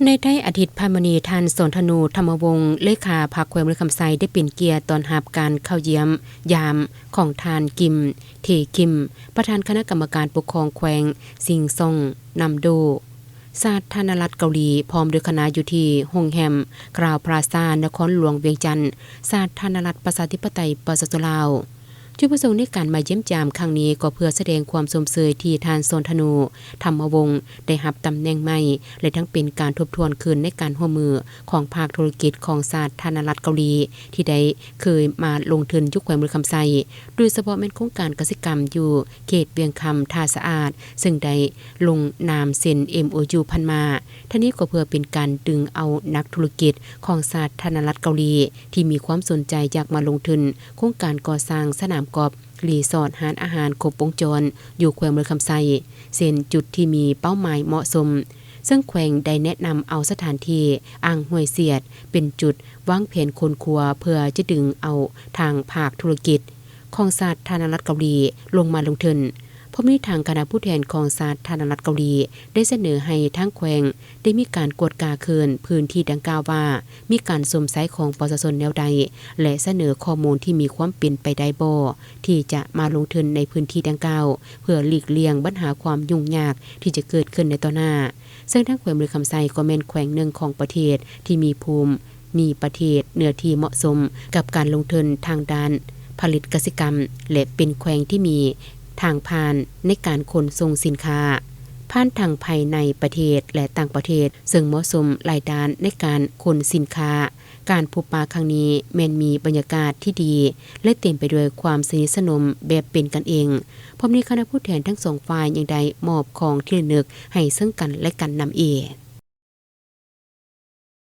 ในไต้อาทิตย์พามณีท่านสนธนูธรรมวงศ์เลขาพรรคแขวงมือคำไซได้เป็นเกียรติตอนรับการเข้าเยี่ยมยามของทานกิมเทกิมประธานคณะกรรมการปกครองแขวงซิงซองนำโดสาธารณรัฐเกาหลีพร้อมด้วยคณะอยู่ที่โฮงแฮมกราวพลาซานครหลวงเวียงจันทน์สาธารณรัฐประชาธิปไตยปชลาวจุดประสงค์ในการมาเยี่ยมยามครั้งนี้ก็เพื่อแสดงความสมเสยที่ทานโซนธนูธรรมวงศ์ได้รับตำแหน่งใหม่และทั้งเป็นการทบทวนคืนในการร่วมมือของภาคธุรกิจของสาธารณรัฐเกาหลีที่ได้เคยมาลงทุนยุคแขวงมือคำไซโดยเฉพาะแม่นโครงการกสิกรรมอยู่เขตเวียงคำท่าสะอาดซึ่งได้ลงนามเซ็น MOU พันมาทั้งนี้ก็เพื่อเป็นการดึงเอานักธุรกิจของสาธารณรัฐเกาหลีที่มีความสนใจอยากมาลงทุนโครงการก่อสร้างสนามกอล์ฟรีสอร์ทร้านอาหารครบวงจรอยู่แขวงมือคำไซเส้นจุดที่มีเป้าหมายเหมาะสมซึ่งแขวงได้แนะนำเอาสถานที่อ่างห้วยเสียดเป็นจุดวางแผนคนครัวเพื่อจะดึงเอาทางภาคธุรกิจของสาธารณรัฐเกาหลีลงมาลงทุนพร้อมนี้ทางคณะผู้แทนของสาธารณรัฐเกาหลีได้เสนอให้ทางแขวงได้มีการกวดกาคืนพื้นที่ดังกล่าวว่ามีการสวมใช้ของประชาชนแนวใดและเสนอข้อมูลที่มีความเป็นไปได้บ่ที่จะมาลงทุนในพื้นที่ดังกล่าวเพื่อหลีกเลี่ยงปัญหาความยุ่งยากที่จะเกิดขึ้นในต่อหน้าซึ่งทางแขวงมือคำไซก็แม่นแขวงหนึ่งของประเทศที่มีภูมิประเทศเนื้อที่เหมาะสมกับการลงทุนทางด้านผลิตกสิกรรมและเป็นแขวงที่มีทางผ่านในการขนส่งสินค้าผ่านทางภายในประเทศและต่างประเทศซึ่งเหมาะสมหลายด้านในการขนสินค้าการพบปะครั้งนี้แม้นมีบรรยากาศที่ดีและเต็มไปด้วยความสนิทสนมแบบเป็นกันเองพร้อมนี้คณะผู้แทนทั้งสองฝ่ายยังได้มอบของที่ระลึกให้ซึ่งกันและกันนำเอง